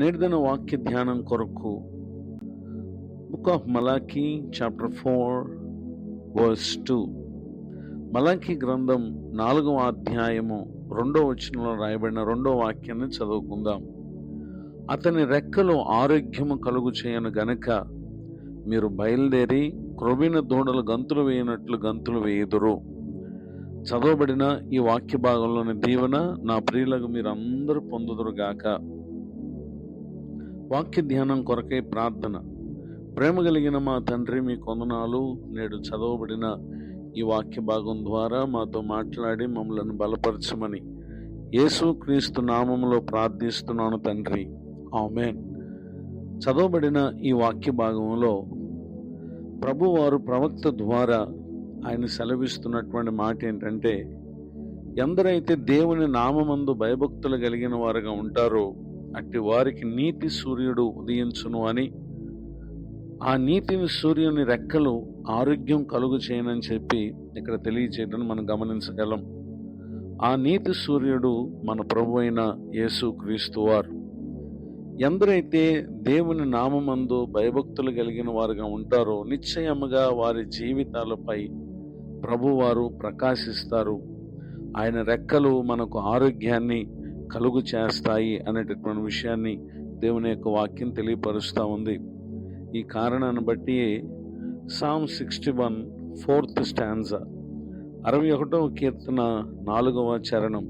నేటిదిన వాక్య ధ్యానం కొరకు book of Malachi chapter 4 verse 2. Malachi గ్రంథం 4వ అధ్యాయము 2వ వచనంలో రాయబడిన 2వ వాక్యాన్ని చదువుకుందాం. అతని రెక్కలు ఆరోగ్యము కలుగు చేయను గనక మీరు బయలుదేరి క్రొవ్విన దూడలు గంతులు వేయనట్లు గంతులు వేయుదురు. చదవబడిన ఈ వాక్య భాగంలోని దీవెన నా ప్రియులకు మీరు అందరూ పొందుదురుగాక. వాక్య ధ్యానం కొరకై ప్రార్థన. ప్రేమ కలిగిన మా తండ్రి, మీ కొందనాలు. నేడు చదవబడిన ఈ వాక్య భాగం ద్వారా మాతో మాట్లాడి మమ్మల్ని బలపరచమని యేసుక్రీస్తు నామములో ప్రార్థిస్తున్నాను తండ్రి, ఆమేన్. చదవబడిన ఈ వాక్య భాగంలో ప్రభువారు ప్రవక్త ద్వారా ఆయన సెలవిస్తున్నటువంటి మాట ఏంటంటే, ఎందరైతే దేవుని నామమందు భయభక్తులు కలిగిన వారుగా ఉంటారో అట్టి వారికి నీతి సూర్యుడు ఉదయించును అని, ఆ నీతిని సూర్యుని రెక్కలు ఆరోగ్యం కలుగు చేయనని చెప్పి ఇక్కడ తెలియచేయడం మనం గమనించగలం. ఆ నీతి సూర్యుడు మన ప్రభు అయిన యేసుక్రీస్తు వారు. ఎందరైతే దేవుని నామమందు భయభక్తులు కలిగిన వారుగా ఉంటారో నిశ్చయముగా వారి జీవితాలపై ప్రభువారు ప్రకాశిస్తారు. ఆయన రెక్కలు మనకు ఆరోగ్యాన్ని కలుగు చేస్తాయి అనేటటువంటి విషయాన్ని దేవుని యొక్క వాక్యం తెలియపరుస్తూ ఉంది. ఈ కారణాన్ని బట్టి సామ్ 61 4th స్టాంజా 61వ కీర్తన 4వ చరణం,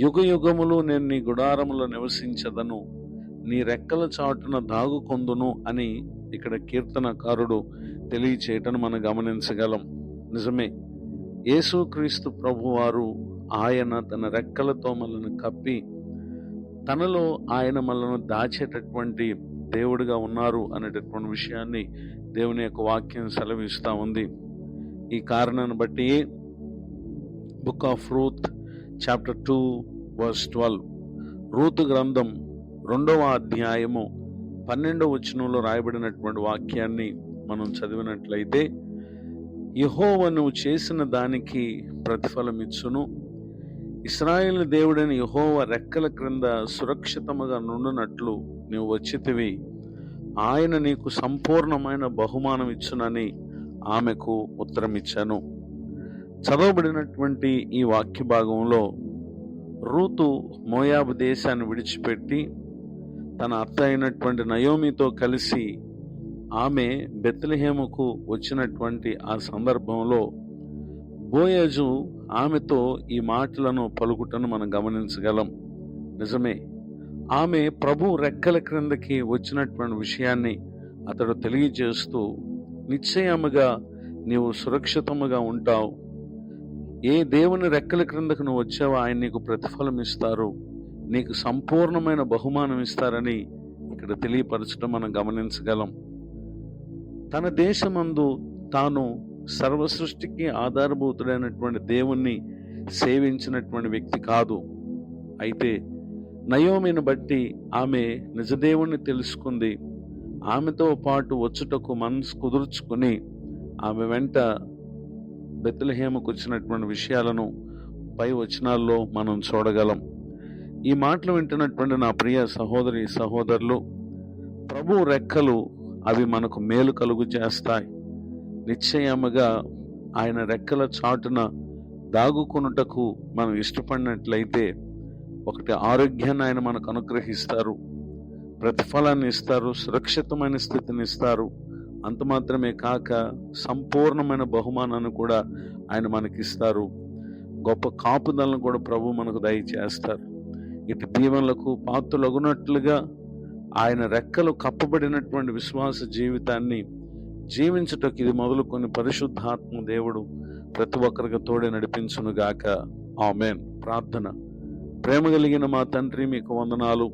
యుగ యుగములు నేను నీ గుడారములో నివసించదను, నీ రెక్కల చాటున దాగుకొందును అని ఇక్కడ కీర్తనకారుడు తెలియచేయటను మనం గమనించగలం. నిజమే, యేసుక్రీస్తు ప్రభువారు ఆయన తన రెక్కలతో మనల్ని కప్పి తనలో ఆయన మనల్ని దాచేటటువంటి దేవుడిగా ఉన్నారు అనేటటువంటి విషయాన్ని దేవుని యొక్క వాక్యం సెలవిస్తూ ఉంది. ఈ కారణాన్ని బట్టి book of Ruth chapter 2 verse 12, Ruth గ్రంథం 2వ అధ్యాయము 12వ వచనంలో రాయబడినటువంటి వాక్యాన్ని మనం చదివినట్లయితే, యెహోవా నువ్వు చేసిన దానికి ప్రతిఫలం ఇచ్చును, ఇశ్రాయేలు దేవుడైన యెహోవా రెక్కల క్రింద సురక్షితముగా నుండునట్లు నీవు వచ్చితివి, ఆయన నీకు సంపూర్ణమైన బహుమానం ఇచ్చునని ఆమెకు ఉత్తరమిచ్చాను. చదవబడినటువంటి ఈ వాక్య భాగంలో రూతు మోయాబు దేశాన్ని విడిచిపెట్టి తన అత్త అయినటువంటి నయోమితో కలిసి ఆమె బెత్లెహేముకు వచ్చినటువంటి ఆ సందర్భంలో బోయజు ఆమెతో ఈ మాటలను పలుకుటను మనం గమనించగలం. నిజమే, ఆమె ప్రభు రెక్కల క్రిందకి వచ్చినటువంటి విషయాన్ని అతడు తెలియజేస్తూ, నిశ్చయముగా నీవు సురక్షితముగా ఉంటావు, ఏ దేవుని రెక్కల క్రిందకు నువ్వు వచ్చావో ఆయన నీకు ప్రతిఫలం ఇస్తారు, నీకు సంపూర్ణమైన బహుమానం ఇస్తారని ఇక్కడ తెలియపరచడం మనం గమనించగలం. తన దేశమందు తాను సర్వ సృష్టికి ఆధారభూతుడైనటువంటి దేవుణ్ణి సేవించినటువంటి వ్యక్తి కాదు. అయితే నయోమిని బట్టి ఆమె నిజదేవుణ్ణి తెలుసుకుంది. ఆమెతో పాటు వచ్చుటకు మనసు కుదుర్చుకుని ఆమె వెంట బెత్లెహేముకు వచ్చినటువంటి విషయాలను పై వచనాల్లో మనం చూడగలం. ఈ మాటలు వింటున్నటువంటి నా ప్రియ సహోదరి సహోదరులు, ప్రభు రెక్కలు అవి మనకు మేలు కలుగు చేస్తాయి. నిశ్చయముగా ఆయన రెక్కల చాటున దాగుకొనుటకు మనం ఇష్టపడినట్లయితే ఒకటి ఆరోగ్యాన్ని ఆయన మనకు అనుగ్రహిస్తారు, ప్రతిఫలాన్ని ఇస్తారు, సురక్షితమైన స్థితిని ఇస్తారు. అంత మాత్రమే కాక సంపూర్ణమైన బహుమానాన్ని కూడా ఆయన మనకిస్తారు. గొప్ప కాపుదలను కూడా ప్రభు మనకు దయచేస్తారు. ఇటు దీవెనలకు పాత్రలగునట్లుగా ఆయన రెక్కలు కప్పబడినటువంటి విశ్వాస జీవితాన్ని జీవించుటకు ఇది మొదలుకొని పరిశుద్ధాత్మ దేవుడు ప్రతి ఒక్కరికి తోడే నడిపించునుగాక. ఆమేన్. ప్రార్థన. ప్రేమ కలిగిన మా తండ్రి, మీకు వందనాలు.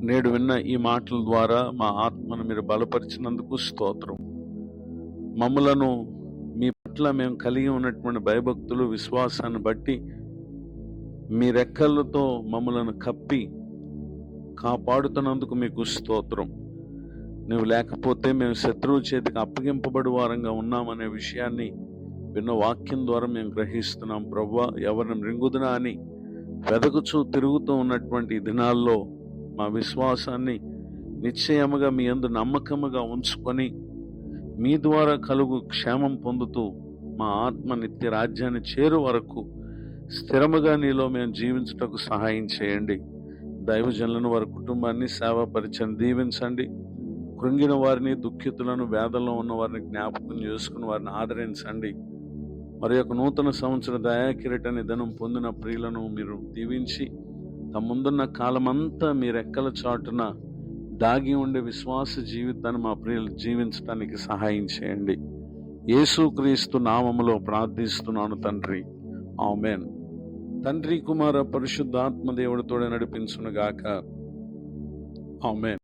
నేడు విన్న ఈ మాటల ద్వారా మా ఆత్మను మీరు బలపరిచినందుకు స్తోత్రం. మమ్మలను మీ పట్ల మేము కలిగి ఉన్నటువంటి భయభక్తులు విశ్వాసాన్ని బట్టి మీ రెక్కలతో మమ్మలను కప్పి కాపాడుతున్నందుకు మీకు స్తోత్రం. నువ్వు లేకపోతే మేము శత్రువు చేతికి అప్పగింపబడి వారంగా ఉన్నామనే విషయాన్ని విన్న వాక్యం ద్వారా మేము గ్రహిస్తున్నాం. ప్రభువా, ఎవరిని మృంగుదునా అని వెదకుచూ తిరుగుతూ ఉన్నటువంటి దినాల్లో మా విశ్వాసాన్ని నిశ్చయముగా మీ యందు నమ్మకముగా ఉంచుకొని మీ ద్వారా కలుగు క్షేమం పొందుతూ మా ఆత్మ నిత్య రాజ్యాన్ని చేరు వరకు స్థిరముగా నీలో మేము జీవించుటకు సహాయం చేయండి. దైవజనులను, వారి కుటుంబాన్ని, సేవా పరిచయం దీవించండి. కృంగిన వారిని, దుఃఖితులను, వేదనలో ఉన్న వారిని జ్ఞాపకం చేసుకుని వారిని ఆదరించండి. మరి యొక్క నూతన సంవత్సర దయాకిరీట నిధనం పొందిన ప్రియులను మీరు దీవించి తమ ముందున్న కాలమంతా మీ రెక్కల చాటున దాగి ఉండే విశ్వాస జీవితాన్ని మా ప్రియులు జీవించడానికి సహాయం చేయండి. యేసుక్రీస్తు నామములో ప్రార్థిస్తున్నాను తండ్రి, ఆమేన్. తండ్రి, కుమార, పరిశుద్ధాత్మ దేవుడితోనే నడిపించునుగాక, ఆమేన్.